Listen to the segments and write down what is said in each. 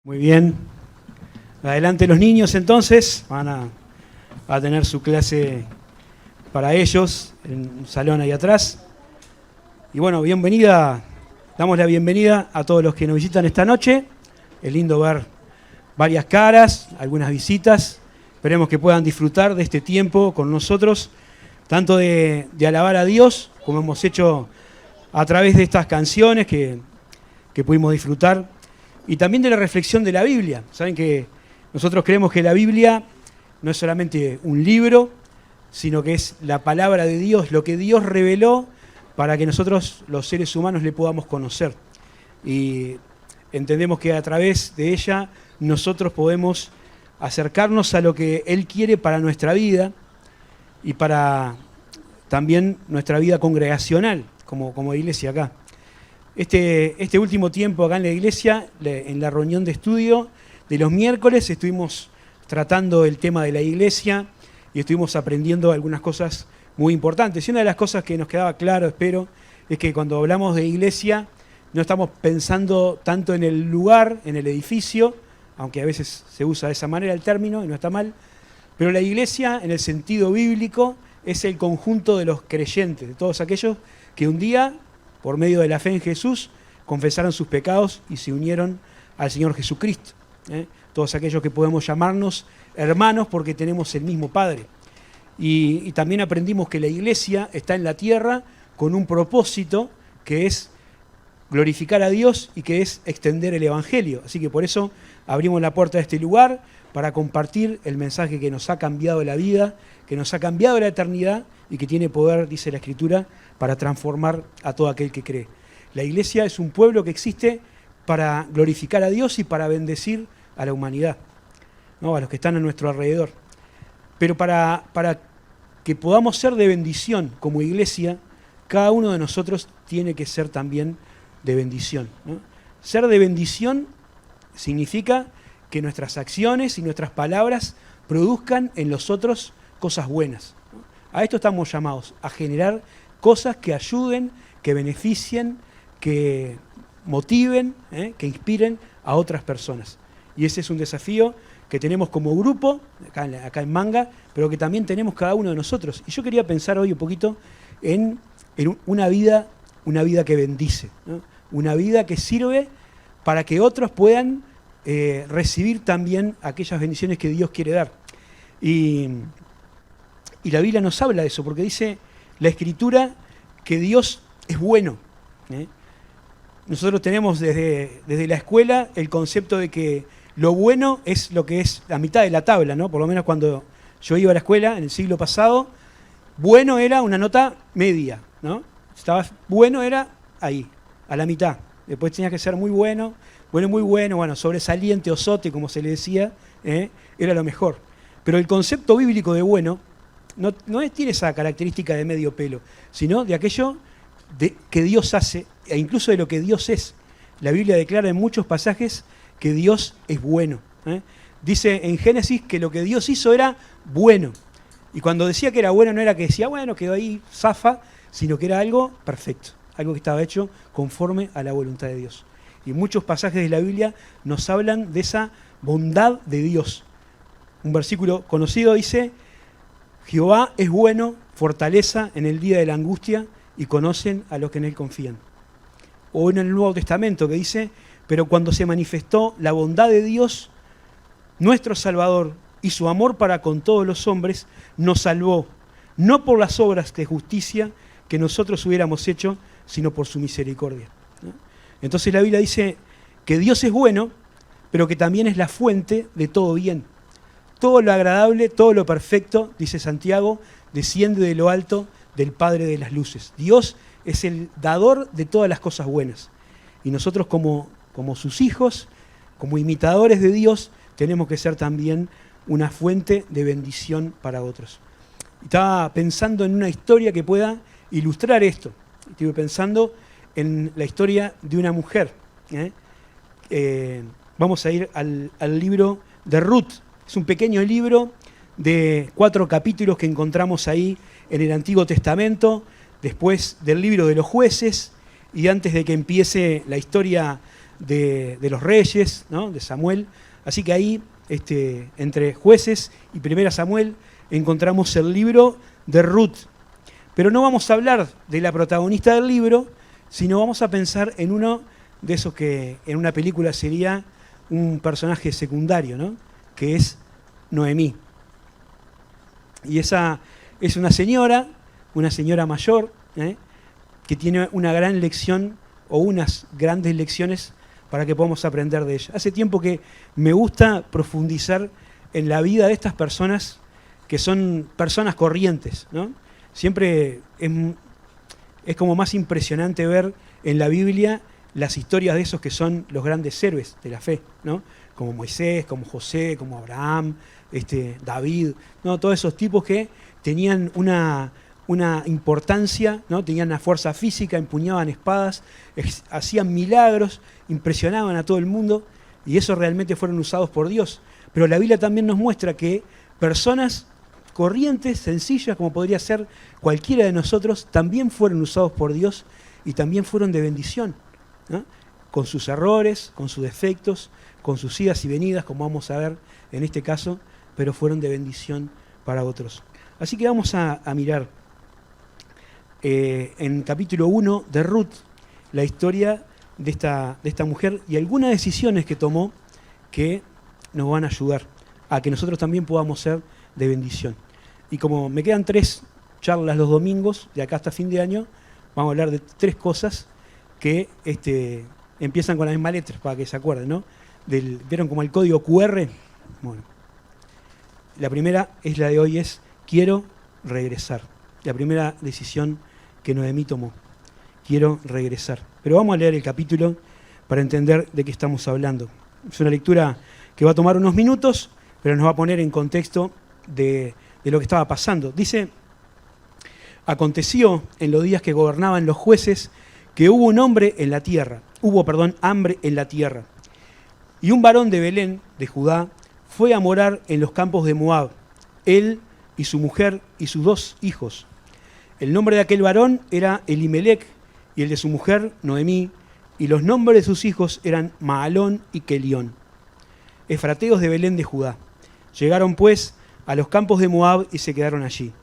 Muy bien. Adelante los niños entonces. Van a tener su clase para ellos en un salón ahí atrás. Y bueno, damos la bienvenida a todos los que nos visitan esta noche. Es lindo ver varias caras, algunas visitas. Esperemos que puedan disfrutar de este tiempo con nosotros, tanto de alabar a Dios, como hemos hecho a través de estas canciones que pudimos disfrutar, y también de la reflexión de la Biblia. Saben que nosotros creemos que la Biblia no es solamente un libro, sino que es la palabra de Dios, lo que Dios reveló para que nosotros, los seres humanos, le podamos conocer. Y entendemos que a través de ella nosotros podemos acercarnos a lo que Él quiere para nuestra vida y para también nuestra vida congregacional, como iglesia acá. Este último tiempo acá en la iglesia, en la reunión de estudio de los miércoles, estuvimos tratando el tema de la iglesia y estuvimos aprendiendo algunas cosas muy importantes. Y una de las cosas que nos quedaba claro, espero, es que cuando hablamos de iglesia no estamos pensando tanto en el lugar, en el edificio, aunque a veces se usa de esa manera el término y no está mal, pero la iglesia en el sentido bíblico es el conjunto de los creyentes, de todos aquellos que un día, por medio de la fe en Jesús, confesaron sus pecados y se unieron al Señor Jesucristo. Todos aquellos que podemos llamarnos hermanos porque tenemos el mismo Padre. Y también aprendimos que la iglesia está en la tierra con un propósito que es glorificar a Dios y que es extender el Evangelio. Así que por eso abrimos la puerta de este lugar para compartir el mensaje que nos ha cambiado la vida, que nos ha cambiado la eternidad y que tiene poder, dice la Escritura, para transformar a todo aquel que cree. La iglesia es un pueblo que existe para glorificar a Dios y para bendecir a la humanidad, ¿no? A los que están a nuestro alrededor. Pero para que podamos ser de bendición como iglesia, cada uno de nosotros tiene que ser también de bendición, ¿no? Ser de bendición significa que nuestras acciones y nuestras palabras produzcan en los otros cosas buenas, ¿no? A esto estamos llamados, a generar cosas que ayuden, que beneficien, que motiven, que inspiren a otras personas. Y ese es un desafío que tenemos como grupo, acá en Manga, pero que también tenemos cada uno de nosotros. Y yo quería pensar hoy un poquito en una vida que bendice, ¿no? Una vida que sirve para que otros puedan recibir también aquellas bendiciones que Dios quiere dar. Y la Biblia nos habla de eso, porque dice la Escritura que Dios es bueno. Nosotros tenemos desde la escuela el concepto de que lo bueno es lo que es la mitad de la tabla, ¿no? Por lo menos cuando yo iba a la escuela en el siglo pasado, bueno era una nota media, ¿no? Bueno era ahí, a la mitad. Después tenía que ser muy bueno, muy bueno, sobresaliente o sote, como se le decía, era lo mejor. Pero el concepto bíblico de bueno no tiene esa característica de medio pelo, sino de aquello que Dios hace e incluso de lo que Dios es. La Biblia declara en muchos pasajes que Dios es bueno. Dice en Génesis que lo que Dios hizo era bueno. Y cuando decía que era bueno, no era que decía, bueno, quedó ahí, zafa, sino que era algo perfecto, algo que estaba hecho conforme a la voluntad de Dios. Y muchos pasajes de la Biblia nos hablan de esa bondad de Dios. Un versículo conocido dice: Jehová es bueno, fortaleza en el día de la angustia, y conocen a los que en él confían. O en el Nuevo Testamento que dice: pero cuando se manifestó la bondad de Dios, nuestro Salvador, y su amor para con todos los hombres, nos salvó, no por las obras de justicia que nosotros hubiéramos hecho, sino por su misericordia, ¿no? Entonces la Biblia dice que Dios es bueno, pero que también es la fuente de todo bien. Todo lo agradable, todo lo perfecto, dice Santiago, desciende de lo alto del Padre de las luces. Dios es el dador de todas las cosas buenas. Y nosotros como sus hijos, como imitadores de Dios, tenemos que ser también una fuente de bendición para otros. Estaba pensando en una historia que pueda ilustrar esto. Estuve pensando en la historia de una mujer. Vamos a ir al libro de Ruth. Es un pequeño libro de 4 capítulos que encontramos ahí en el Antiguo Testamento, después del libro de los Jueces y antes de que empiece la historia de los reyes, ¿no? De Samuel. Así que ahí, entre Jueces y Primera Samuel, encontramos el libro de Ruth. Pero no vamos a hablar de la protagonista del libro, sino vamos a pensar en uno de esos que en una película sería un personaje secundario, ¿no? Que es Noemí. Y esa es una señora mayor, que tiene una gran lección o unas grandes lecciones para que podamos aprender de ella. Hace tiempo que me gusta profundizar en la vida de estas personas que son personas corrientes, ¿no? Siempre es como más impresionante ver en la Biblia las historias de esos que son los grandes héroes de la fe, ¿no? Como Moisés, como José, como Abraham, David, ¿no? Todos esos tipos que tenían una importancia, ¿no? Tenían una fuerza física, empuñaban espadas, hacían milagros, impresionaban a todo el mundo, y esos realmente fueron usados por Dios. Pero la Biblia también nos muestra que personas corrientes, sencillas, como podría ser cualquiera de nosotros, también fueron usados por Dios y también fueron de bendición, ¿no? Con sus errores, con sus defectos, con sus idas y venidas, como vamos a ver en este caso, pero fueron de bendición para otros. Así que vamos a mirar en capítulo 1 de Ruth la historia de esta mujer y algunas decisiones que tomó que nos van a ayudar a que nosotros también podamos ser de bendición. Y como me quedan 3 charlas los domingos, de acá hasta fin de año, vamos a hablar de 3 cosas que empiezan con la misma letra, para que se acuerden, ¿no? ¿Vieron como el código QR? Bueno, la primera es la de hoy, es quiero regresar. La primera decisión que Noemí tomó. Quiero regresar. Pero vamos a leer el capítulo para entender de qué estamos hablando. Es una lectura que va a tomar unos minutos, pero nos va a poner en contexto de lo que estaba pasando. Dice, aconteció en los días que gobernaban los jueces que hubo hambre en la tierra. Y un varón de Belén, de Judá, fue a morar en los campos de Moab, él y su mujer y sus 2 hijos. El nombre de aquel varón era Elimelec, y el de su mujer, Noemí, y los nombres de sus hijos eran Maalón y Kelión, efrateos de Belén de Judá. Llegaron pues a los campos de Moab y se quedaron allí.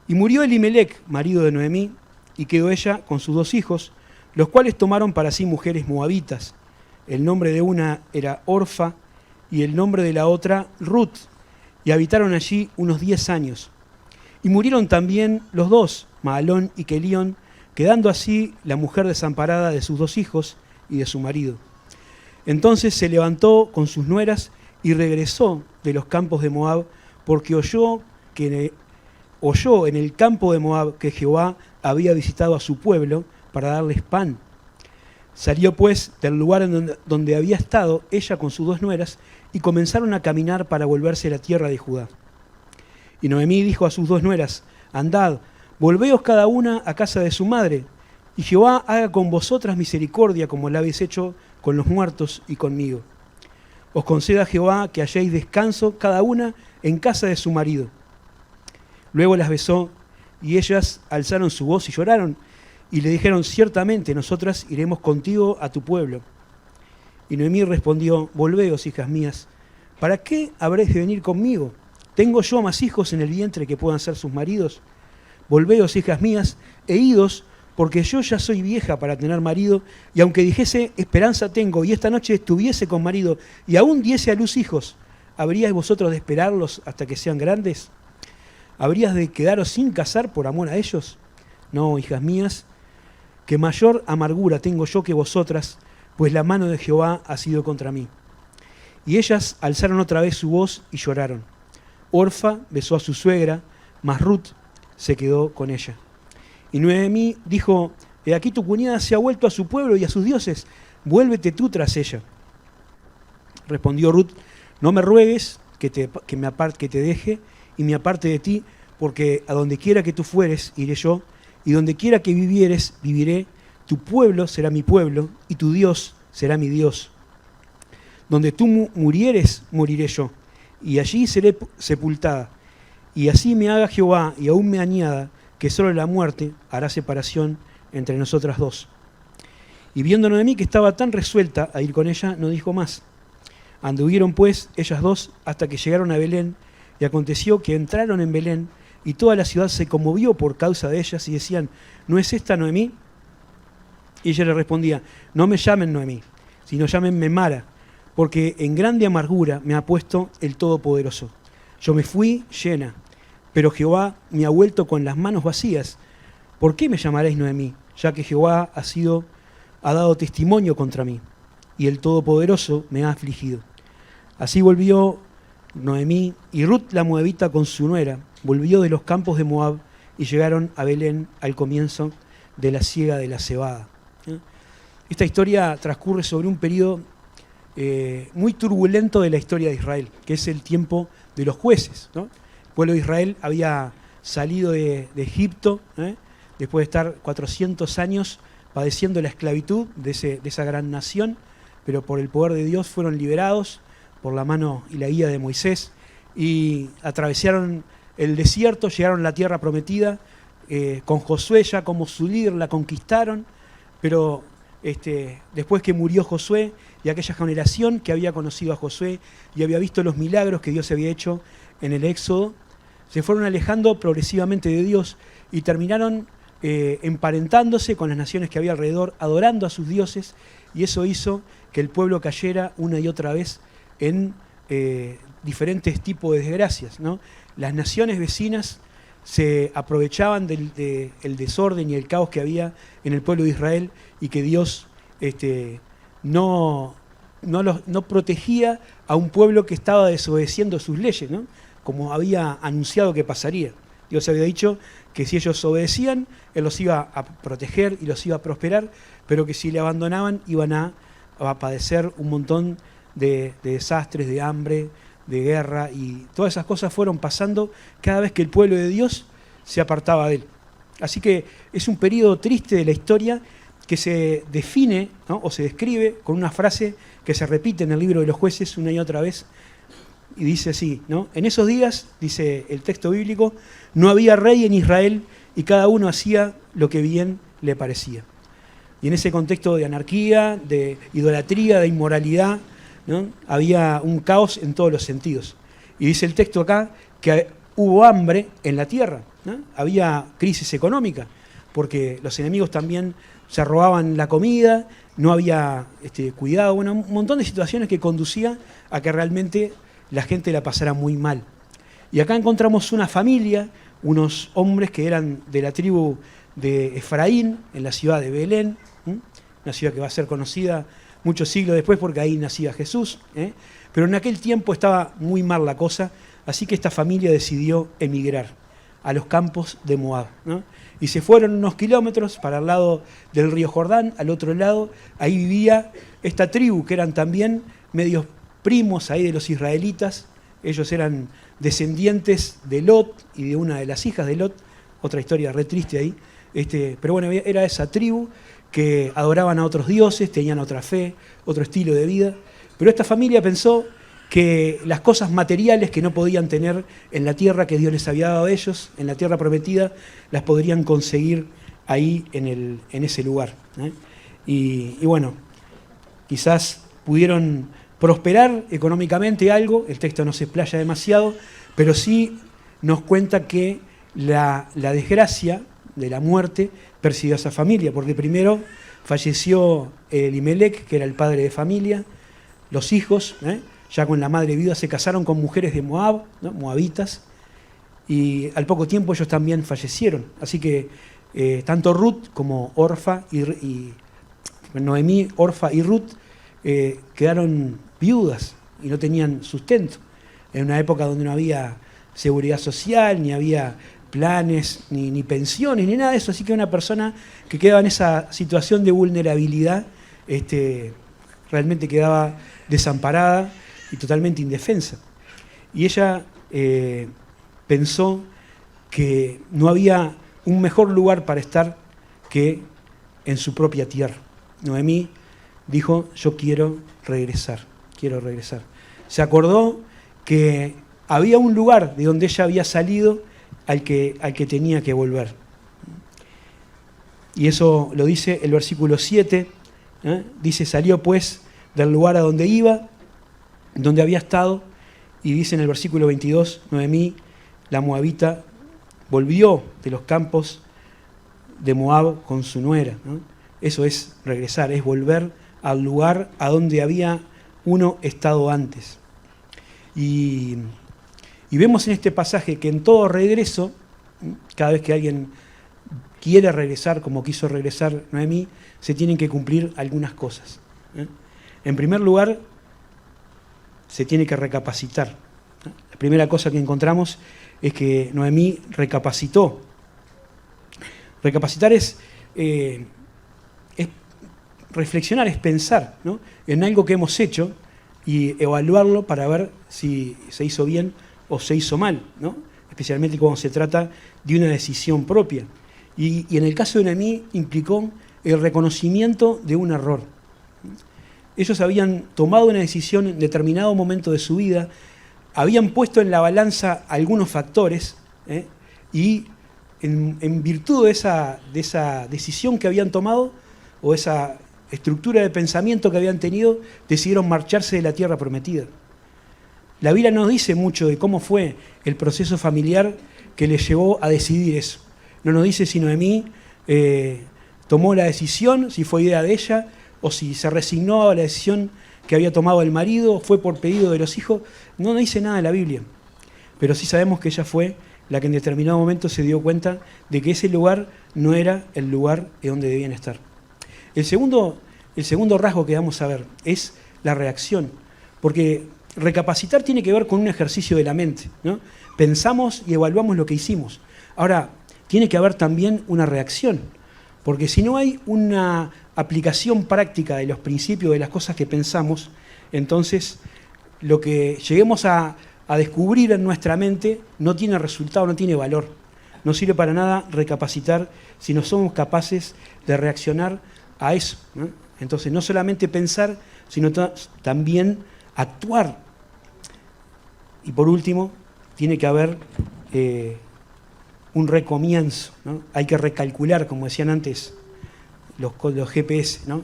Y murió Elimelec, marido de Noemí, y quedó ella con sus 2 hijos, los cuales tomaron para sí mujeres moabitas. El nombre de una era Orfa, y el nombre de la otra Ruth, y habitaron allí unos 10 años. Y murieron también los 2, Maalón y Kelión, quedando así la mujer desamparada de sus 2 hijos y de su marido. Entonces se levantó con sus nueras y regresó de los campos de Moab, porque oyó en el campo de Moab que Jehová había visitado a su pueblo para darles pan. Salió pues del lugar en donde había estado ella con sus 2 nueras y comenzaron a caminar para volverse a la tierra de Judá. Y Noemí dijo a sus 2 nueras, andad, volveos cada una a casa de su madre, y Jehová haga con vosotras misericordia como la habéis hecho con los muertos y conmigo. Os conceda Jehová que halléis descanso cada una en casa de su marido. Luego las besó, y ellas alzaron su voz y lloraron, y le dijeron, ciertamente nosotras iremos contigo a tu pueblo. Y Noemí respondió, volveos, hijas mías, ¿para qué habréis de venir conmigo? ¿Tengo yo más hijos en el vientre que puedan ser sus maridos? Volveos, hijas mías, e idos, porque yo ya soy vieja para tener marido, y aunque dijese, esperanza tengo, y esta noche estuviese con marido, y aún diese a luz hijos, ¿habríais vosotros de esperarlos hasta que sean grandes? ¿Habrías de quedaros sin casar por amor a ellos? No, hijas mías, que mayor amargura tengo yo que vosotras, pues la mano de Jehová ha sido contra mí. Y ellas alzaron otra vez su voz y lloraron. Orfa besó a su suegra, mas Ruth se quedó con ella. Y Noemí dijo, he aquí tu cuñada se ha vuelto a su pueblo y a sus dioses, vuélvete tú tras ella. Respondió Ruth, no me ruegues que te deje y me aparte de ti, porque a donde quiera que tú fueres, iré yo, y donde quiera que vivieres, viviré, tu pueblo será mi pueblo, y tu Dios será mi Dios. Donde tú murieres, moriré yo, y allí seré sepultada. Y así me haga Jehová, y aún me añada, que solo la muerte hará separación entre nosotras 2. Y viendo Noemí que estaba tan resuelta a ir con ella, no dijo más. Anduvieron pues ellas dos hasta que llegaron a Belén, y aconteció que entraron en Belén, y toda la ciudad se conmovió por causa de ellas, y decían, ¿no es esta Noemí? Y ella le respondía, no me llamen Noemí, sino llámenme Mara, porque en grande amargura me ha puesto el Todopoderoso. Yo me fui llena, pero Jehová me ha vuelto con las manos vacías. ¿Por qué me llamaréis Noemí? Ya que Jehová ha dado testimonio contra mí, y el Todopoderoso me ha afligido. Así volvió Noemí, y Ruth la moabita con su nuera, volvió de los campos de Moab, y llegaron a Belén al comienzo de la siega de la cebada. Esta historia transcurre sobre un periodo muy turbulento de la historia de Israel, que es el tiempo de los jueces, ¿no? El pueblo de Israel había salido de Egipto, después de estar 400 años padeciendo la esclavitud de esa gran nación, pero por el poder de Dios fueron liberados por la mano y la guía de Moisés, y atravesaron el desierto, llegaron a la tierra prometida, con Josué ya como su líder la conquistaron, pero después que murió Josué y aquella generación que había conocido a Josué y había visto los milagros que Dios había hecho en el Éxodo, se fueron alejando progresivamente de Dios y terminaron emparentándose con las naciones que había alrededor, adorando a sus dioses, y eso hizo que el pueblo cayera una y otra vez en diferentes tipos de desgracias, ¿no? Las naciones vecinas se aprovechaban del desorden y el caos que había en el pueblo de Israel, y que Dios no protegía a un pueblo que estaba desobedeciendo sus leyes, ¿no? Como había anunciado que pasaría. Dios había dicho que si ellos obedecían, Él los iba a proteger y los iba a prosperar, pero que si le abandonaban iban a padecer un montón de desastres, de hambre, de guerra, y todas esas cosas fueron pasando cada vez que el pueblo de Dios se apartaba de Él. Así que es un periodo triste de la historia que se define, ¿no?, o se describe con una frase que se repite en el libro de los jueces una y otra vez, y dice así, ¿no? En esos días, dice el texto bíblico, no había rey en Israel y cada uno hacía lo que bien le parecía. Y en ese contexto de anarquía, de idolatría, de inmoralidad, ¿no?, había un caos en todos los sentidos. Y dice el texto acá que hubo hambre en la tierra, ¿no? Había crisis económica, porque los enemigos también se robaban la comida, no había cuidado, bueno, un montón de situaciones que conducían a que realmente la gente la pasara muy mal. Y acá encontramos una familia, unos hombres que eran de la tribu de Efraín, en la ciudad de Belén, una ciudad que va a ser conocida muchos siglos después porque ahí nacía Jesús, pero en aquel tiempo estaba muy mal la cosa, así que esta familia decidió emigrar a los campos de Moab, ¿no? Y se fueron unos kilómetros para el lado del río Jordán, al otro lado, ahí vivía esta tribu que eran también medios primos ahí de los israelitas. Ellos eran descendientes de Lot y de una de las hijas de Lot, otra historia re triste ahí, pero bueno, era esa tribu que adoraban a otros dioses, tenían otra fe, otro estilo de vida, pero esta familia pensó que las cosas materiales que no podían tener en la tierra que Dios les había dado a ellos, en la tierra prometida, las podrían conseguir ahí en ese lugar, ¿eh? Y bueno, quizás pudieron prosperar económicamente algo, el texto no se explaya demasiado, pero sí nos cuenta que la desgracia de la muerte persiguió a esa familia, porque primero falleció Elimelec, que era el padre de familia, los hijos, ya con la madre viuda, se casaron con mujeres de Moab, ¿no?, moabitas, y al poco tiempo ellos también fallecieron. Así que tanto Ruth como Orfa y Noemí, Orfa y Ruth quedaron viudas y no tenían sustento. En una época donde no había seguridad social, ni había planes, ni pensiones, ni nada de eso. Así que una persona que quedaba en esa situación de vulnerabilidad realmente quedaba desamparada y totalmente indefensa. Y ella pensó que no había un mejor lugar para estar que en su propia tierra. Noemí dijo, yo quiero regresar. Se acordó que había un lugar de donde ella había salido al que tenía que volver. Y eso lo dice el versículo 7 Dice, salió pues del lugar a donde iba, donde había estado, y dice en el versículo 22, Noemí, la moabita, volvió de los campos de Moab con su nuera, ¿no? Eso es regresar, es volver al lugar a donde había uno estado antes. Y vemos en este pasaje que en todo regreso, cada vez que alguien quiere regresar como quiso regresar Noemí, se tienen que cumplir algunas cosas. En primer lugar, se tiene que recapacitar. La primera cosa que encontramos es que Noemí recapacitó. Recapacitar es reflexionar, es pensar, ¿no?, en algo que hemos hecho y evaluarlo para ver si se hizo bien o se hizo mal, ¿no?, especialmente cuando se trata de una decisión propia. Y en el caso de Noemí implicó el reconocimiento de un error. Ellos habían tomado una decisión en determinado momento de su vida, habían puesto en la balanza algunos factores, y en virtud de esa decisión que habían tomado, o esa estructura de pensamiento que habían tenido, decidieron marcharse de la tierra prometida. La Biblia no dice mucho de cómo fue el proceso familiar que les llevó a decidir eso. No nos dice si Noemí tomó la decisión, si fue idea de ella, o si se resignó a la decisión que había tomado el marido, fue por pedido de los hijos. No nos dice nada de la Biblia. Pero sí sabemos que ella fue la que en determinado momento se dio cuenta de que ese lugar no era el lugar de donde debían estar. El segundo rasgo que vamos a ver es la reacción, porque recapacitar tiene que ver con un ejercicio de la mente, ¿no? Pensamos y evaluamos lo que hicimos. Ahora, tiene que haber también una reacción, porque si no hay una aplicación práctica de los principios, de las cosas que pensamos, entonces lo que lleguemos a descubrir en nuestra mente no tiene resultado, no tiene valor. No sirve para nada recapacitar si no somos capaces de reaccionar a eso, ¿no? Entonces, no solamente pensar, sino también actuar. Y por último, tiene que haber un recomienzo, ¿no? Hay que recalcular, como decían antes los GPS, ¿no?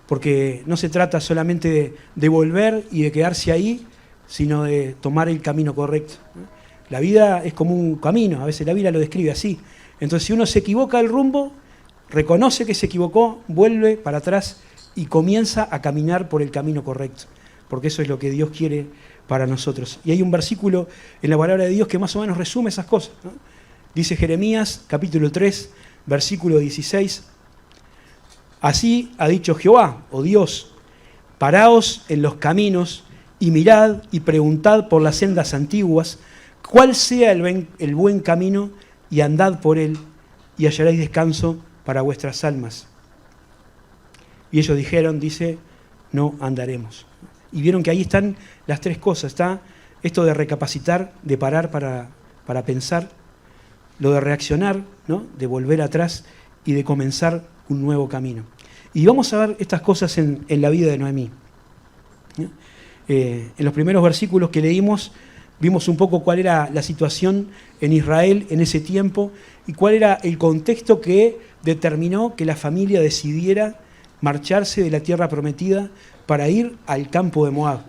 Porque no se trata solamente de volver y de quedarse ahí, sino de tomar el camino correcto, ¿no? La vida es como un camino, a veces la Biblia lo describe así. Entonces, si uno se equivoca el rumbo, reconoce que se equivocó, vuelve para atrás y comienza a caminar por el camino correcto, porque eso es lo que Dios quiere para nosotros. Y hay un versículo en la palabra de Dios que más o menos resume esas cosas, ¿no? Dice Jeremías, capítulo 3, versículo 16, así ha dicho Jehová, o Dios, paraos en los caminos y mirad y preguntad por las sendas antiguas, cuál sea el buen camino, y andad por él, y hallaréis descanso para vuestras almas. Y ellos dijeron, dice, no andaremos. Y vieron que ahí están las tres cosas. Está esto de recapacitar, de parar para pensar, lo de reaccionar, ¿no?, de volver atrás y de comenzar un nuevo camino. Y vamos a ver estas cosas en la vida de Noemí, ¿no? En los primeros versículos que leímos, vimos un poco cuál era la situación en Israel en ese tiempo y cuál era el contexto que determinó que la familia decidiera marcharse de la tierra prometida para ir al campo de Moab.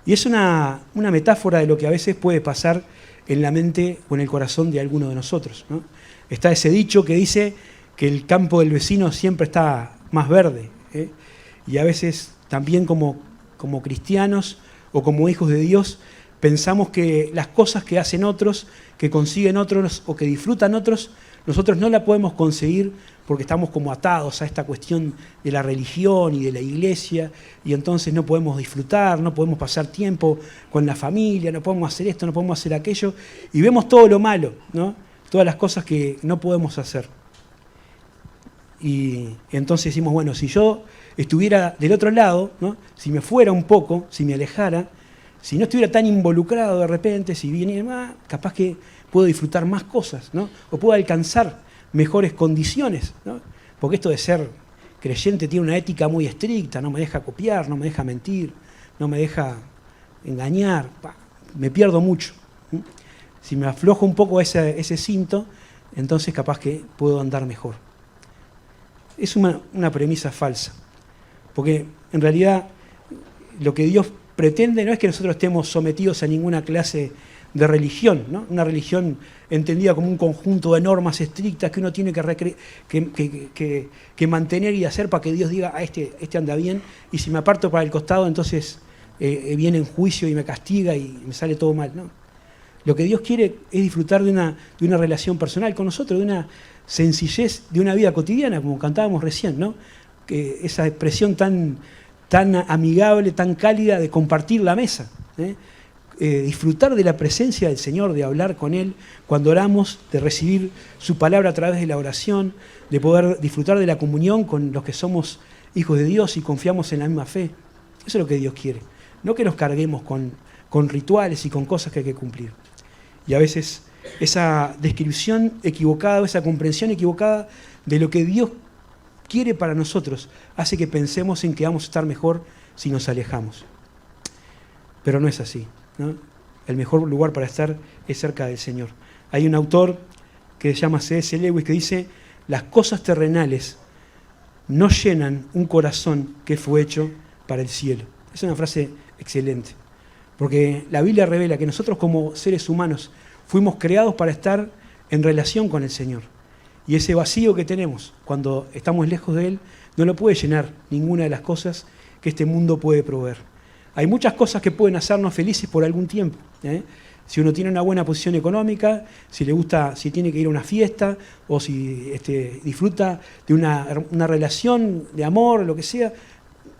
Y es una metáfora de lo que a veces puede pasar en la mente o en el corazón de alguno de nosotros, ¿no? Está ese dicho que dice que el campo del vecino siempre está más verde, ¿eh? Y a veces también como cristianos o como hijos de Dios pensamos que las cosas que hacen otros, que consiguen otros o que disfrutan otros, nosotros no la podemos conseguir porque estamos como atados a esta cuestión de la religión y de la iglesia, y entonces no podemos disfrutar, no podemos pasar tiempo con la familia, no podemos hacer esto, no podemos hacer aquello, y vemos todo lo malo, ¿no? Todas las cosas que no podemos hacer. Y entonces decimos, bueno, si yo estuviera del otro lado, ¿no?, si me fuera un poco, si me alejara, si no estuviera tan involucrado de repente, si viniera más, capaz que puedo disfrutar más cosas, ¿no?, o puedo alcanzar mejores condiciones, ¿no? Porque esto de ser creyente tiene una ética muy estricta, no me deja copiar, no me deja mentir, no me deja engañar, me pierdo mucho. Si me aflojo un poco ese cinto, entonces capaz que puedo andar mejor. Es una premisa falsa. Porque en realidad lo que Dios pretende no es que nosotros estemos sometidos a ninguna clase de religión, ¿no? Una religión entendida como un conjunto de normas estrictas que uno tiene que mantener y hacer para que Dios diga, este anda bien, y si me aparto para el costado, entonces viene en juicio y me castiga y me sale todo mal, ¿no? Lo que Dios quiere es disfrutar de una relación personal con nosotros, de una sencillez, de una vida cotidiana, como cantábamos recién, ¿no? Que esa expresión tan amigable, tan cálida de compartir la mesa, ¿eh? Disfrutar de la presencia del Señor, de hablar con Él cuando oramos, de recibir su palabra a través de la oración, de poder disfrutar de la comunión con los que somos hijos de Dios y confiamos en la misma fe. Eso es lo que Dios quiere. No que nos carguemos con rituales y con cosas que hay que cumplir. Y a veces esa descripción equivocada, esa comprensión equivocada de lo que Dios quiere para nosotros hace que pensemos en que vamos a estar mejor si nos alejamos. Pero no es así, ¿no? El mejor lugar para estar es cerca del Señor. Hay un autor que se llama C.S. Lewis que dice: las cosas terrenales no llenan un corazón que fue hecho para el cielo. Es una frase excelente, porque la Biblia revela que nosotros como seres humanos fuimos creados para estar en relación con el Señor. Y ese vacío que tenemos cuando estamos lejos de Él no lo puede llenar ninguna de las cosas que este mundo puede proveer. Hay muchas cosas que pueden hacernos felices por algún tiempo, ¿eh? Si uno tiene una buena posición económica, si le gusta, si tiene que ir a una fiesta, o si disfruta de una relación de amor, lo que sea,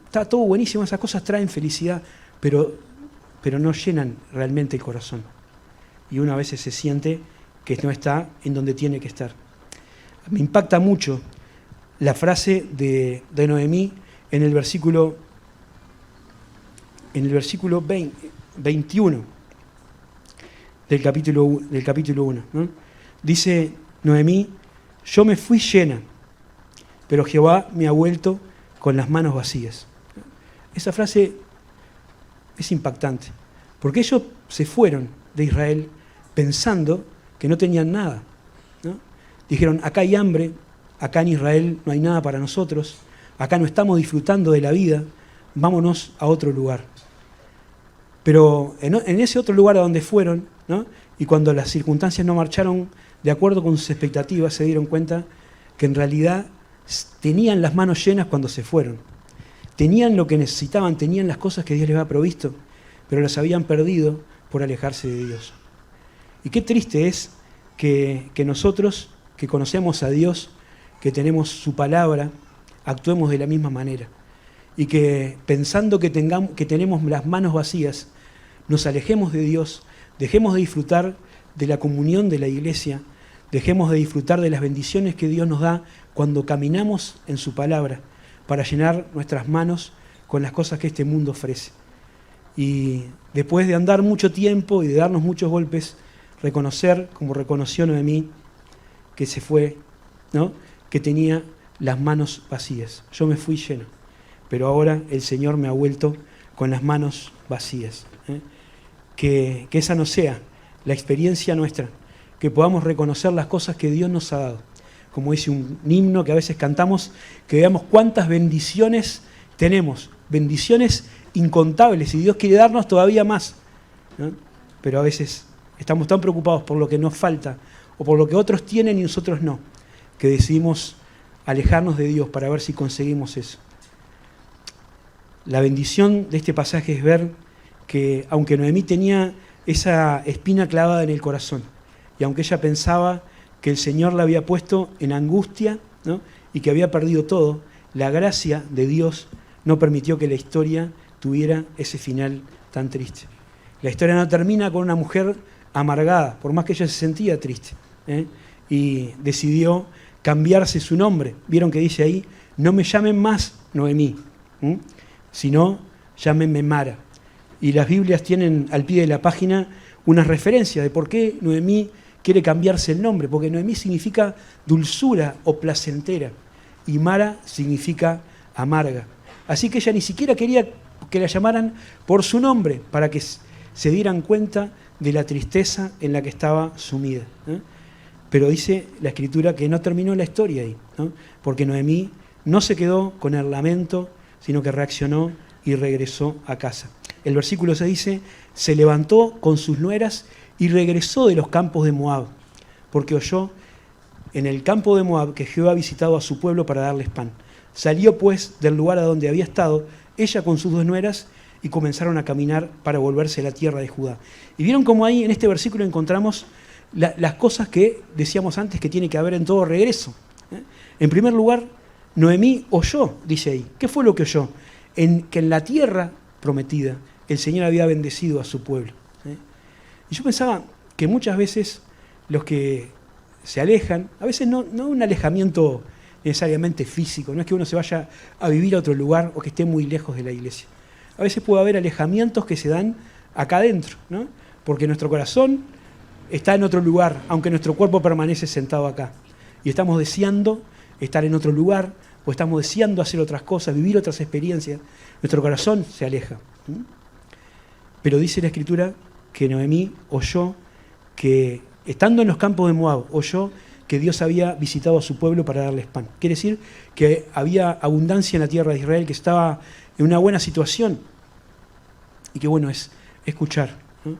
está todo buenísimo, esas cosas traen felicidad, pero no llenan realmente el corazón. Y uno a veces se siente que no está en donde tiene que estar. Me impacta mucho la frase de Noemí en el versículo 21 del capítulo 1. ¿No? Dice Noemí: yo me fui llena, pero Jehová me ha vuelto con las manos vacías. Esa frase es impactante, porque ellos se fueron de Israel pensando que no tenían nada, ¿no? Dijeron: acá hay hambre, acá en Israel no hay nada para nosotros, acá no estamos disfrutando de la vida, vámonos a otro lugar. Pero en ese otro lugar a donde fueron, ¿no? Y cuando las circunstancias no marcharon de acuerdo con sus expectativas, se dieron cuenta que en realidad tenían las manos llenas cuando se fueron. Tenían lo que necesitaban, tenían las cosas que Dios les había provisto, pero las habían perdido por alejarse de Dios. Y qué triste es que nosotros, que conocemos a Dios, que tenemos su palabra, actuemos de la misma manera. Y que pensando que tenemos las manos vacías, nos alejemos de Dios, dejemos de disfrutar de la comunión de la iglesia, dejemos de disfrutar de las bendiciones que Dios nos da cuando caminamos en su palabra para llenar nuestras manos con las cosas que este mundo ofrece. Y después de andar mucho tiempo y de darnos muchos golpes, reconocer, como reconoció Noemí, que se fue, ¿no? Que tenía las manos vacías. Yo me fui lleno, pero ahora el Señor me ha vuelto con las manos vacías. Que esa no sea la experiencia nuestra, que podamos reconocer las cosas que Dios nos ha dado. Como dice un himno que a veces cantamos, que veamos cuántas bendiciones tenemos, bendiciones incontables, y Dios quiere darnos todavía más, ¿no? Pero a veces estamos tan preocupados por lo que nos falta, o por lo que otros tienen y nosotros no, que decidimos alejarnos de Dios para ver si conseguimos eso. La bendición de este pasaje es ver que aunque Noemí tenía esa espina clavada en el corazón, y aunque ella pensaba que el Señor la había puesto en angustia, ¿no? Y que había perdido todo, la gracia de Dios no permitió que la historia tuviera ese final tan triste. La historia no termina con una mujer amargada, por más que ella se sentía triste, y decidió cambiarse su nombre. Vieron que dice ahí: no me llamen más Noemí, sino llámenme Mara. Y las Biblias tienen al pie de la página unas referencias de por qué Noemí quiere cambiarse el nombre, porque Noemí significa dulzura o placentera, y Mara significa amarga. Así que ella ni siquiera quería que la llamaran por su nombre, para que se dieran cuenta de la tristeza en la que estaba sumida, ¿eh? Pero dice la Escritura que no terminó la historia ahí, ¿no? Porque Noemí no se quedó con el lamento, sino que reaccionó y regresó a casa. El versículo 6 dice, se levantó con sus nueras y regresó de los campos de Moab, porque oyó en el campo de Moab que Jehová ha visitado a su pueblo para darles pan. Salió pues del lugar a donde había estado, ella con sus 2 nueras, y comenzaron a caminar para volverse a la tierra de Judá. Y vieron cómo ahí en este versículo encontramos las cosas que decíamos antes que tiene que haber en todo regreso. En primer lugar, Noemí oyó, dice ahí. ¿Qué fue lo que oyó? Que en la tierra prometida el Señor había bendecido a su pueblo. Y yo pensaba que muchas veces los que se alejan, a veces no un alejamiento necesariamente físico, no es que uno se vaya a vivir a otro lugar o que esté muy lejos de la iglesia. A veces puede haber alejamientos que se dan acá adentro, ¿no? Porque nuestro corazón está en otro lugar, aunque nuestro cuerpo permanece sentado acá. Y estamos deseando estar en otro lugar, o estamos deseando hacer otras cosas, vivir otras experiencias. Nuestro corazón se aleja. Pero dice la Escritura que Noemí oyó que, estando en los campos de Moab, oyó que Dios había visitado a su pueblo para darles pan. Quiere decir que había abundancia en la tierra de Israel, que estaba en una buena situación. Y qué bueno es escuchar, ¿no?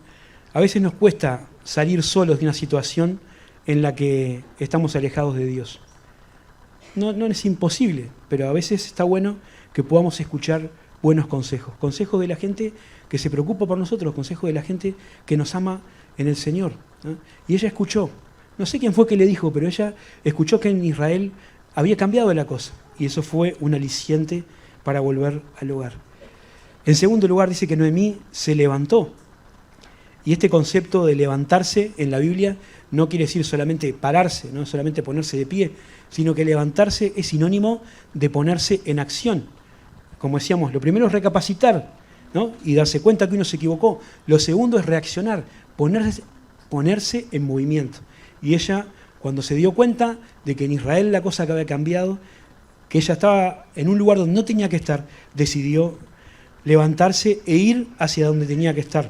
A veces nos cuesta salir solos de una situación en la que estamos alejados de Dios. No es imposible, pero a veces está bueno que podamos escuchar buenos consejos. Consejos de la gente que se preocupa por nosotros, consejos de la gente que nos ama en el Señor, ¿no? Y ella escuchó. No sé quién fue que le dijo, pero ella escuchó que en Israel había cambiado la cosa. Y eso fue un aliciente para volver al hogar. En segundo lugar, dice que Noemí se levantó. Y este concepto de levantarse en la Biblia no quiere decir solamente pararse, no solamente ponerse de pie, sino que levantarse es sinónimo de ponerse en acción. Como decíamos, lo primero es recapacitar, ¿no? Y darse cuenta que uno se equivocó. Lo segundo es reaccionar, ponerse en movimiento. Y ella, cuando se dio cuenta de que en Israel la cosa que había cambiado, que ella estaba en un lugar donde no tenía que estar, decidió levantarse e ir hacia donde tenía que estar.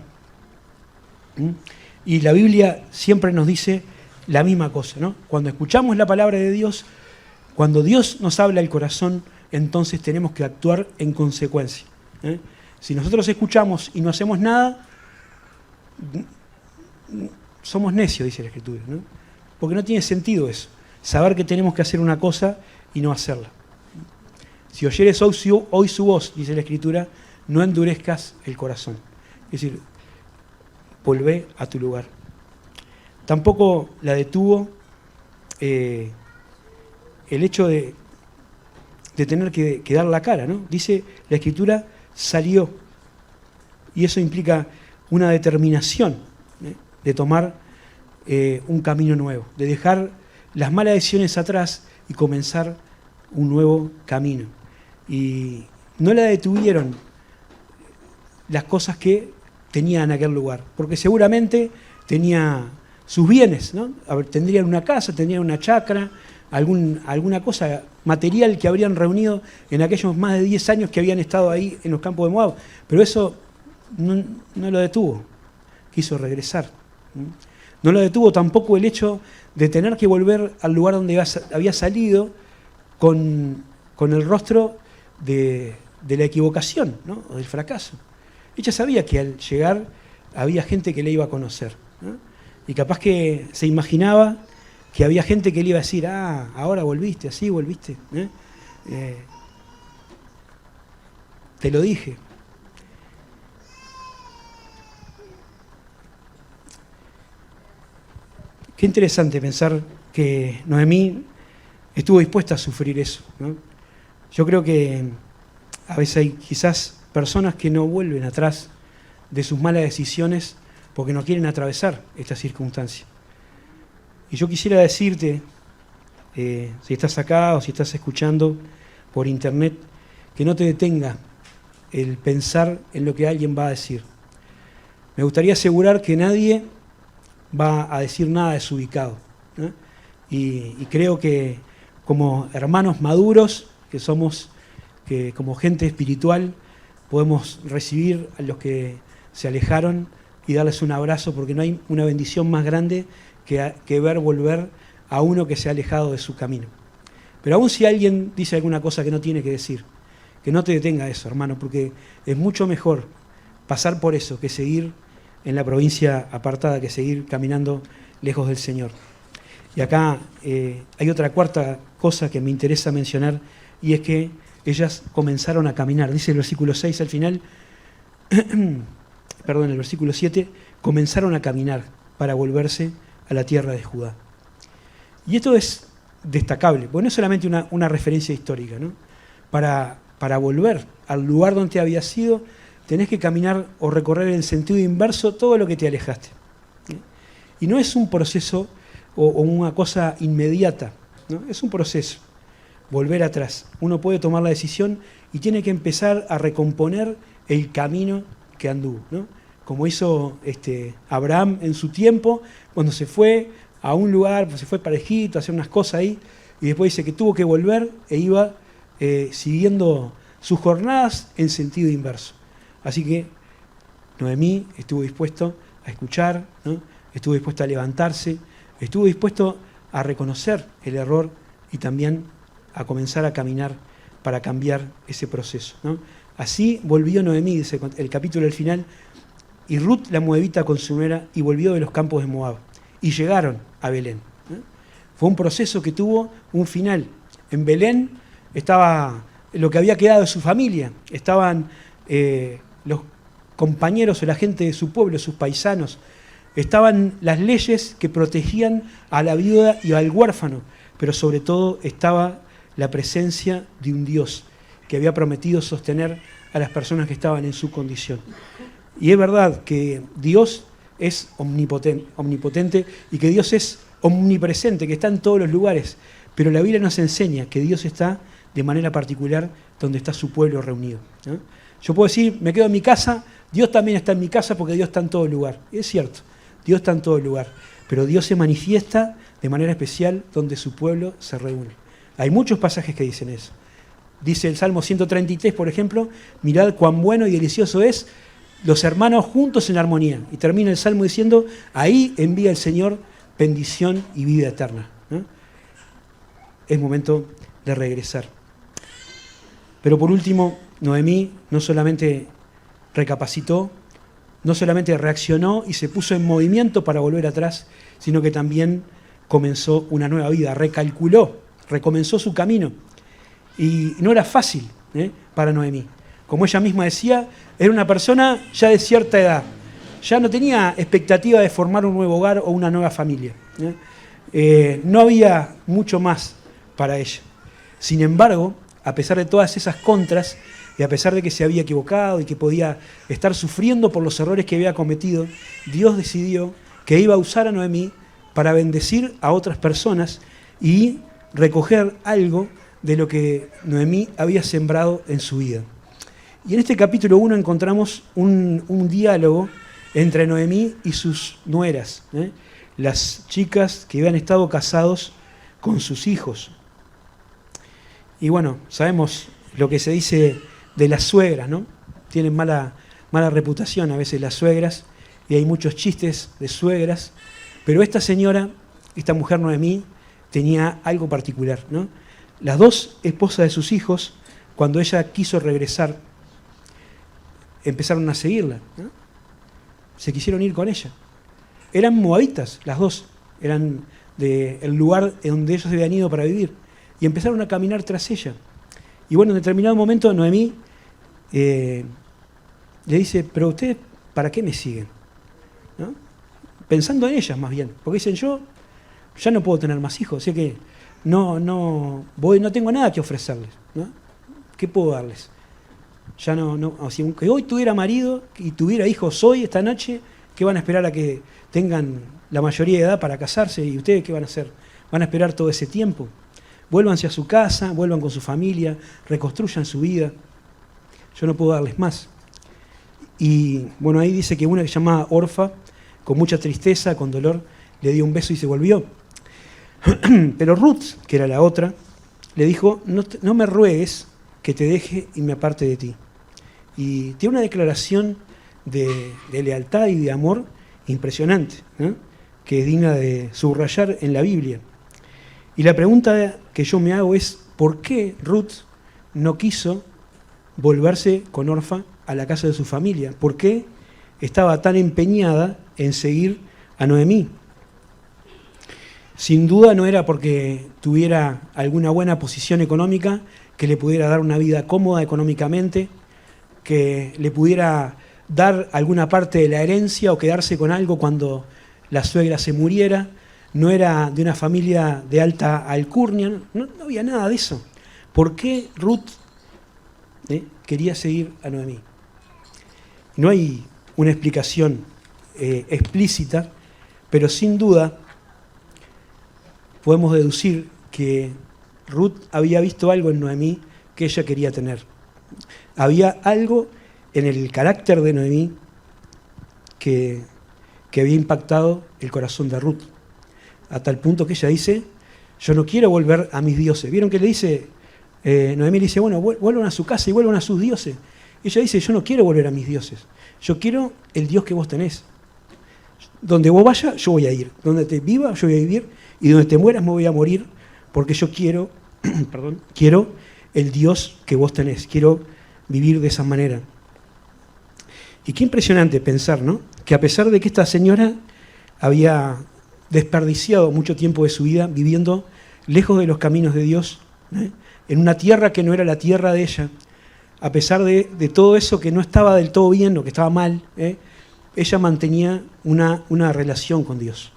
Y la Biblia siempre nos dice la misma cosa, ¿no? Cuando escuchamos la palabra de Dios, cuando Dios nos habla al corazón, entonces tenemos que actuar en consecuencia. Si nosotros escuchamos y no hacemos nada, somos necios, dice la Escritura, ¿no? Porque no tiene sentido eso, saber que tenemos que hacer una cosa y no hacerla. Si oyeres hoy su voz, dice la Escritura, no endurezcas el corazón. Es decir, volvé a tu lugar. Tampoco la detuvo el hecho de tener que dar la cara, ¿no? Dice la Escritura, salió. Y eso implica una determinación, de tomar un camino nuevo, de dejar las malas decisiones atrás y comenzar un nuevo camino. Y no la detuvieron las cosas que tenía en aquel lugar, porque seguramente tenía sus bienes, ¿no? Tendrían una casa, tendrían una chacra, alguna cosa material que habrían reunido en aquellos más de 10 años que habían estado ahí en los campos de Moab, pero eso no lo detuvo, quiso regresar. No lo detuvo tampoco el hecho de tener que volver al lugar donde había salido con el rostro de la equivocación, ¿no? O del fracaso. Ella sabía que al llegar había gente que le iba a conocer, ¿no? Y capaz que se imaginaba que había gente que le iba a decir, ahora volviste, así volviste, te lo dije. Qué interesante pensar que Noemí estuvo dispuesta a sufrir eso, ¿no? Yo creo que a veces hay quizás personas que no vuelven atrás de sus malas decisiones porque no quieren atravesar esta circunstancia. Y yo quisiera decirte, si estás acá o si estás escuchando por internet, que no te detenga el pensar en lo que alguien va a decir. Me gustaría asegurar que nadie va a decir nada desubicado, ¿no? Y creo que como hermanos maduros que somos, que como gente espiritual podemos recibir a los que se alejaron y darles un abrazo, porque no hay una bendición más grande que ver volver a uno que se ha alejado de su camino. Pero aún si alguien dice alguna cosa que no tiene que decir, que no te detenga eso, hermano, porque es mucho mejor pasar por eso que seguir en la provincia apartada, que seguir caminando lejos del Señor. Y acá hay otra cuarta cosa que me interesa mencionar, y es que ellas comenzaron a caminar. Dice el versículo 6 al final, perdón, el versículo 7, comenzaron a caminar para volverse a la tierra de Judá. Y esto es destacable, porque no es solamente una referencia histórica, ¿no? Para volver al lugar donde habías sido, tenés que caminar o recorrer en sentido inverso todo lo que te alejaste. Y no es un proceso o una cosa inmediata, ¿no? Es un proceso, volver atrás. Uno puede tomar la decisión y tiene que empezar a recomponer el camino que anduvo, ¿no? Como hizo Abraham en su tiempo, cuando se fue a un lugar, pues se fue para Egipto a hacer unas cosas ahí, y después dice que tuvo que volver e iba siguiendo sus jornadas en sentido inverso. Así que Noemí estuvo dispuesto a escuchar, ¿no? Estuvo dispuesto a levantarse, estuvo dispuesto a reconocer el error y también a comenzar a caminar para cambiar ese proceso, ¿no? Así volvió Noemí, dice el capítulo del final, y Ruth la moabita con su nuera, y volvió de los campos de Moab, y llegaron a Belén, ¿no? Fue un proceso que tuvo un final. En Belén estaba lo que había quedado de su familia, estaban los compañeros o la gente de su pueblo, sus paisanos, estaban las leyes que protegían a la viuda y al huérfano, pero sobre todo estaba la presencia de un Dios que había prometido sostener a las personas que estaban en su condición. Y es verdad que Dios es omnipotente y que Dios es omnipresente, que está en todos los lugares, pero la Biblia nos enseña que Dios está de manera particular donde está su pueblo reunido, ¿no? Yo puedo decir, me quedo en mi casa, Dios también está en mi casa porque Dios está en todo lugar. Y es cierto, Dios está en todo lugar, pero Dios se manifiesta de manera especial donde su pueblo se reúne. Hay muchos pasajes que dicen eso. Dice el Salmo 133, por ejemplo, mirad cuán bueno y delicioso es los hermanos juntos en armonía. Y termina el Salmo diciendo, ahí envía el Señor bendición y vida eterna, ¿no? Es momento de regresar. Pero por último, Noemí no solamente recapacitó, no solamente reaccionó y se puso en movimiento para volver atrás, sino que también comenzó una nueva vida, recalculó, recomenzó su camino. Y no era fácil para Noemí. Como ella misma decía, era una persona ya de cierta edad, ya no tenía expectativa de formar un nuevo hogar o una nueva familia. No había mucho más para ella. Sin embargo, a pesar de todas esas contras, y a pesar de que se había equivocado y que podía estar sufriendo por los errores que había cometido, Dios decidió que iba a usar a Noemí para bendecir a otras personas y recoger algo de lo que Noemí había sembrado en su vida. Y en este capítulo 1 encontramos un diálogo entre Noemí y sus nueras, las chicas que habían estado casados con sus hijos. Y bueno, sabemos lo que se dice de las suegras, ¿no? Tienen mala reputación a veces las suegras, y hay muchos chistes de suegras, pero esta señora, esta mujer Noemí, tenía algo particular, ¿no? Las dos esposas de sus hijos, cuando ella quiso regresar, empezaron a seguirla, ¿no? Se quisieron ir con ella. Eran moabitas, las dos, eran del lugar donde ellos habían ido para vivir, y empezaron a caminar tras ella. Y bueno, en determinado momento Noemí le dice, pero ustedes, ¿para qué me siguen? ¿No? Pensando en ellas más bien, porque dicen, yo ya no puedo tener más hijos, así que no tengo nada que ofrecerles, ¿no? ¿Qué puedo darles? Ya si aunque hoy tuviera marido y tuviera hijos hoy, esta noche, ¿qué van a esperar a que tengan la mayoría de edad para casarse? ¿Y ustedes qué van a hacer? ¿Van a esperar todo ese tiempo? Vuélvanse a su casa, vuelvan con su familia, reconstruyan su vida. Yo no puedo darles más. Y bueno, ahí dice que una que se llamaba Orfa, con mucha tristeza, con dolor, le dio un beso y se volvió. Pero Ruth, que era la otra, le dijo, no me ruegues que te deje y me aparte de ti. Y tiene una declaración de lealtad y de amor impresionante, ¿no? Que es digna de subrayar en la Biblia. Y la pregunta que yo me hago es, ¿por qué Ruth no quiso volverse con Orfa a la casa de su familia. ¿Por qué estaba tan empeñada en seguir a Noemí? Sin duda no era porque tuviera alguna buena posición económica que le pudiera dar una vida cómoda económicamente, que le pudiera dar alguna parte de la herencia o quedarse con algo cuando la suegra se muriera. No era de una familia de alta alcurnia, no había nada de eso. ¿Por qué Ruth quería seguir a Noemí? No hay una explicación explícita, pero sin duda podemos deducir que Ruth había visto algo en Noemí que ella quería tener. Había algo en el carácter de Noemí que había impactado el corazón de Ruth, a tal punto que ella dice: yo no quiero volver a mis dioses. ¿Vieron que le dice? Noemí le dice: bueno, vuelvan a su casa y vuelvan a sus dioses. Y ella dice: yo no quiero volver a mis dioses, yo quiero el Dios que vos tenés. Donde vos vayas, yo voy a ir. Donde te viva, yo voy a vivir. Y donde te mueras, me voy a morir, porque yo quiero, quiero el Dios que vos tenés. Quiero vivir de esa manera. Y qué impresionante pensar, ¿no? Que a pesar de que esta señora había desperdiciado mucho tiempo de su vida viviendo lejos de los caminos de Dios, en una tierra que no era la tierra de ella, a pesar de todo eso que no estaba del todo bien o que estaba mal, ella mantenía una relación con Dios.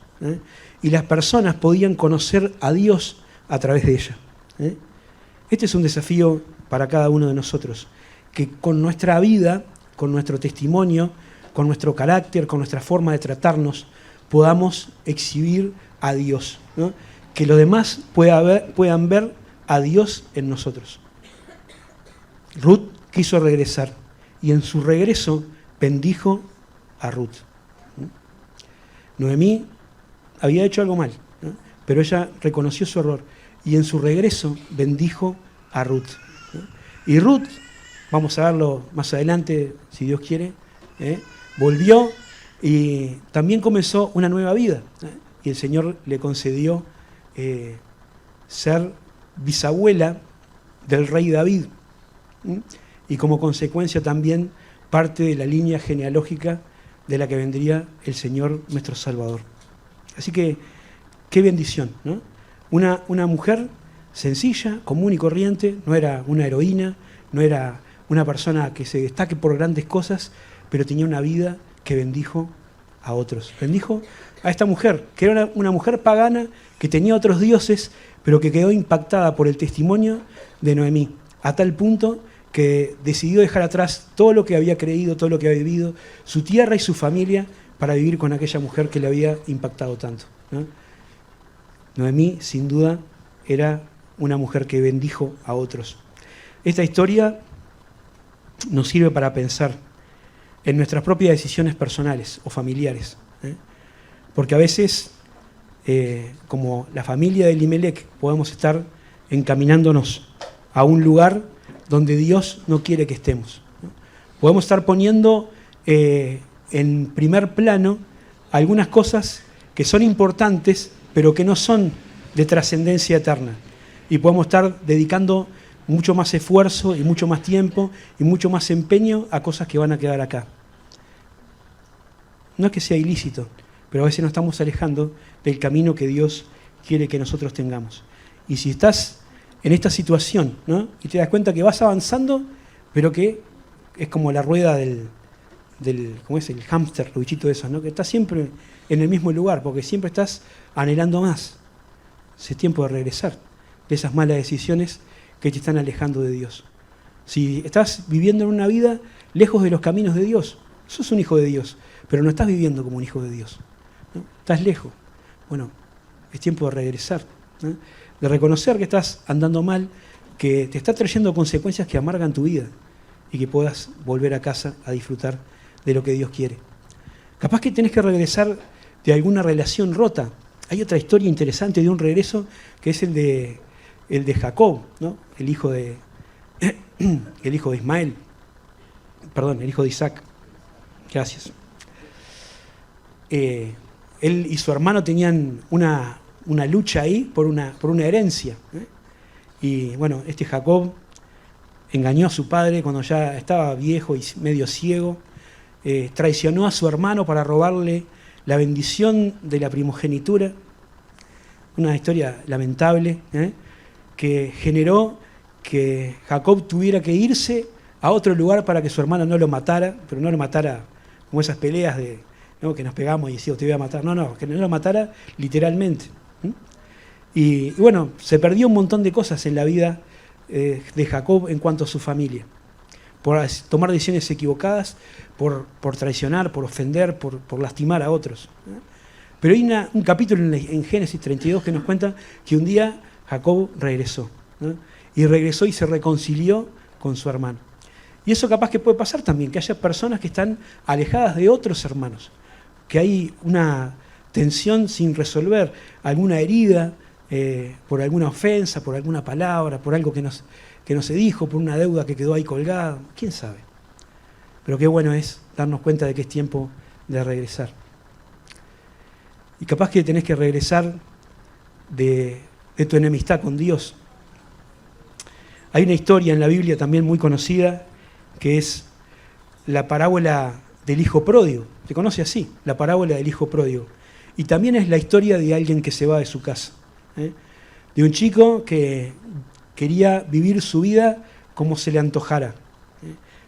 Y las personas podían conocer a Dios a través de ella. Este es un desafío para cada uno de nosotros, que con nuestra vida, con nuestro testimonio, con nuestro carácter, con nuestra forma de tratarnos, podamos exhibir a Dios, ¿no? Que los demás puedan ver a Dios en nosotros. Ruth quiso regresar y en su regreso bendijo a Ruth. Noemí había hecho algo mal, ¿no? Pero ella reconoció su error y en su regreso bendijo a Ruth, ¿no? Y Ruth, vamos a verlo más adelante, si Dios quiere, volvió y también comenzó una nueva vida, y el Señor le concedió ser bisabuela del rey David, y como consecuencia también parte de la línea genealógica de la que vendría el Señor nuestro Salvador. Así que qué bendición, ¿no? Una mujer sencilla, común y corriente, no era una heroína, no era una persona que se destaque por grandes cosas, pero tenía una vida que bendijo a otros. Bendijo a esta mujer, que era una mujer pagana, que tenía otros dioses, pero que quedó impactada por el testimonio de Noemí, a tal punto que decidió dejar atrás todo lo que había creído, todo lo que había vivido, su tierra y su familia, para vivir con aquella mujer que le había impactado tanto, ¿no? Noemí, sin duda, era una mujer que bendijo a otros. Esta historia nos sirve para pensar en nuestras propias decisiones personales o familiares, porque a veces, como la familia de Elimelec, podemos estar encaminándonos a un lugar donde Dios no quiere que estemos, ¿no? Podemos estar poniendo en primer plano algunas cosas que son importantes, pero que no son de trascendencia eterna. Y podemos estar dedicando mucho más esfuerzo y mucho más tiempo y mucho más empeño a cosas que van a quedar acá. No es que sea ilícito, pero a veces nos estamos alejando del camino que Dios quiere que nosotros tengamos. Y si estás en esta situación, ¿no? Y te das cuenta que vas avanzando, pero que es como la rueda del ¿cómo es? El hámster, el bichito de esos, ¿no? Que estás siempre en el mismo lugar, porque siempre estás anhelando más. Es tiempo de regresar de esas malas decisiones que te están alejando de Dios. Si estás viviendo en una vida lejos de los caminos de Dios, sos un hijo de Dios, pero no estás viviendo como un hijo de Dios, ¿no? Estás lejos. Bueno, es tiempo de regresar, ¿no? De reconocer que estás andando mal, que te está trayendo consecuencias que amargan tu vida y que puedas volver a casa a disfrutar de lo que Dios quiere. Capaz que tenés que regresar de alguna relación rota. Hay otra historia interesante de un regreso que es el de Jacob, ¿no? el hijo de Ismael, perdón, el hijo de Isaac. Gracias. Él y su hermano tenían una lucha ahí por una herencia, Y bueno, este Jacob engañó a su padre cuando ya estaba viejo y medio ciego, traicionó a su hermano para robarle la bendición de la primogenitura, una historia lamentable, que generó que Jacob tuviera que irse a otro lugar para que su hermano no lo matara, pero no lo matara como esas peleas ¿no? que nos pegamos y decíamos te voy a matar, no, que no lo matara literalmente. Y bueno, se perdió un montón de cosas en la vida de Jacob en cuanto a su familia, por tomar decisiones equivocadas, por traicionar, por ofender, por lastimar a otros. Pero hay un capítulo en Génesis 32 que nos cuenta que un día Jacob regresó, ¿no? Y regresó y se reconcilió con su hermano. Y eso capaz que puede pasar también, que haya personas que están alejadas de otros hermanos, que hay una tensión sin resolver, alguna herida por alguna ofensa, por alguna palabra, por algo que no se dijo, por una deuda que quedó ahí colgada, quién sabe. Pero qué bueno es darnos cuenta de que es tiempo de regresar. Y capaz que tenés que regresar de tu enemistad con Dios. Hay una historia en la Biblia también muy conocida, que es la parábola del hijo pródigo. Se conoce así, la parábola del hijo pródigo. Y también es la historia de alguien que se va de su casa. De un chico que quería vivir su vida como se le antojara.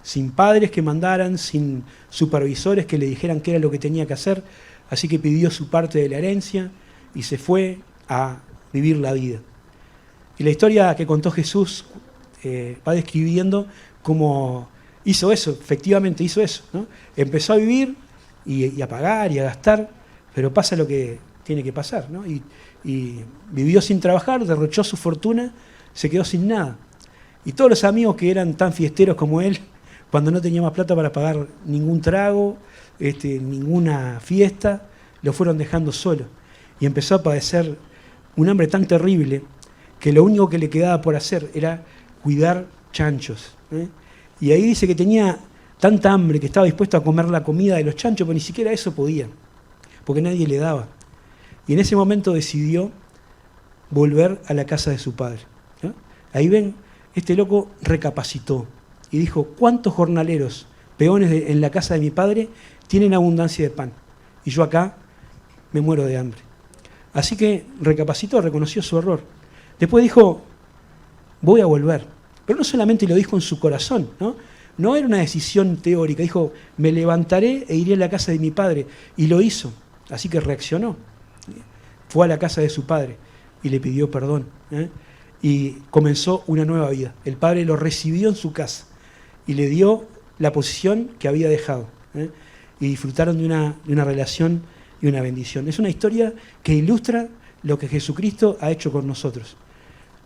Sin padres que mandaran, sin supervisores que le dijeran qué era lo que tenía que hacer. Así que pidió su parte de la herencia y se fue a vivir la vida. Y la historia que contó Jesús va describiendo cómo hizo eso, efectivamente hizo eso, ¿no? Empezó a vivir y a pagar y a gastar, pero pasa lo que tiene que pasar, ¿no? Y vivió sin trabajar, derrochó su fortuna, se quedó sin nada. Y todos los amigos que eran tan fiesteros como él, cuando no tenía más plata para pagar ningún trago, ninguna fiesta, lo fueron dejando solo. Y empezó a padecer un hambre tan terrible que lo único que le quedaba por hacer era cuidar chanchos. Y ahí dice que tenía tanta hambre que estaba dispuesto a comer la comida de los chanchos, pero ni siquiera eso podía, porque nadie le daba. Y en ese momento decidió volver a la casa de su padre, ¿no? Ahí ven, este loco recapacitó y dijo, ¿cuántos jornaleros, peones en la casa de mi padre, tienen abundancia de pan? Y yo acá me muero de hambre. Así que recapacitó, reconoció su error. Después dijo, voy a volver. Pero no solamente lo dijo en su corazón, ¿no? No era una decisión teórica. Dijo, me levantaré e iré a la casa de mi padre. Y lo hizo. Así que reaccionó. Fue a la casa de su padre y le pidió perdón. Y comenzó una nueva vida. El padre lo recibió en su casa y le dio la posición que había dejado. Y disfrutaron de una relación y una bendición. Es una historia que ilustra lo que Jesucristo ha hecho con nosotros.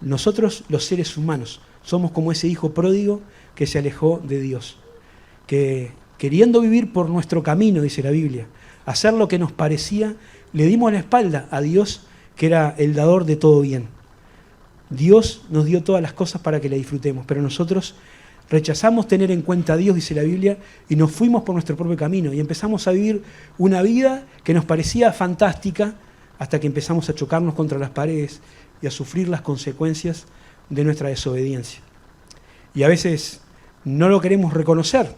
Nosotros, los seres humanos, somos como ese hijo pródigo que se alejó de Dios, que queriendo vivir por nuestro camino, dice la Biblia, hacer lo que nos parecía, le dimos la espalda a Dios, que era el dador de todo bien. Dios nos dio todas las cosas para que la disfrutemos, pero nosotros rechazamos tener en cuenta a Dios, dice la Biblia, y nos fuimos por nuestro propio camino y empezamos a vivir una vida que nos parecía fantástica hasta que empezamos a chocarnos contra las paredes y a sufrir las consecuencias de nuestra desobediencia. Y a veces no lo queremos reconocer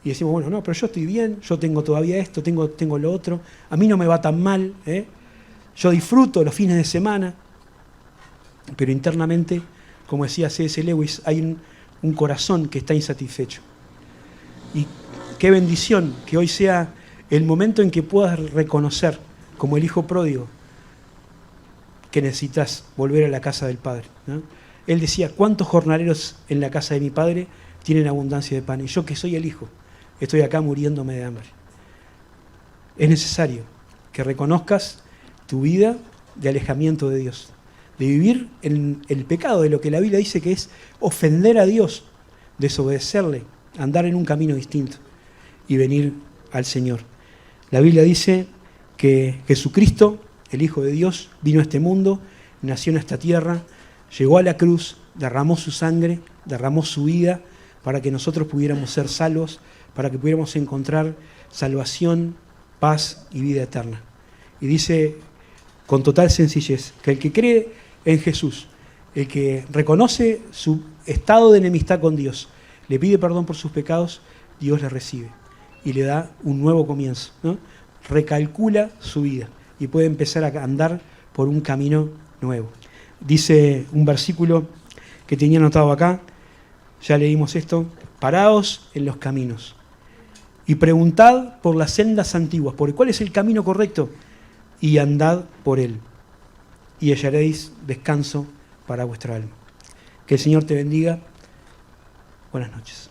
y decimos, bueno, no, pero yo estoy bien, yo tengo todavía esto, tengo lo otro, a mí no me va tan mal, yo disfruto los fines de semana, pero internamente, como decía C.S. Lewis, hay un corazón que está insatisfecho. Y qué bendición que hoy sea el momento en que puedas reconocer, como el hijo pródigo, que necesitas volver a la casa del Padre, ¿no? Él decía, ¿cuántos jornaleros en la casa de mi Padre tienen abundancia de pan? Y yo, que soy el hijo, estoy acá muriéndome de hambre. Es necesario que reconozcas tu vida de alejamiento de Dios, de vivir en el pecado, de lo que la Biblia dice que es ofender a Dios, desobedecerle, andar en un camino distinto y venir al Señor. La Biblia dice que Jesucristo, el Hijo de Dios, vino a este mundo, nació en esta tierra, llegó a la cruz, derramó su sangre, derramó su vida para que nosotros pudiéramos ser salvos, para que pudiéramos encontrar salvación, paz y vida eterna. Y dice con total sencillez que el que cree en Jesús El que reconoce su estado de enemistad con Dios, le pide perdón por sus pecados, Dios le recibe y le da un nuevo comienzo, ¿no? Recalcula su vida y puede empezar a andar por un camino nuevo. Dice un versículo que tenía anotado acá, ya leímos esto: paraos en los caminos y preguntad por las sendas antiguas, por cuál es el camino correcto, y andad por él, y hallaréis descanso para vuestra alma. Que el Señor te bendiga. Buenas noches.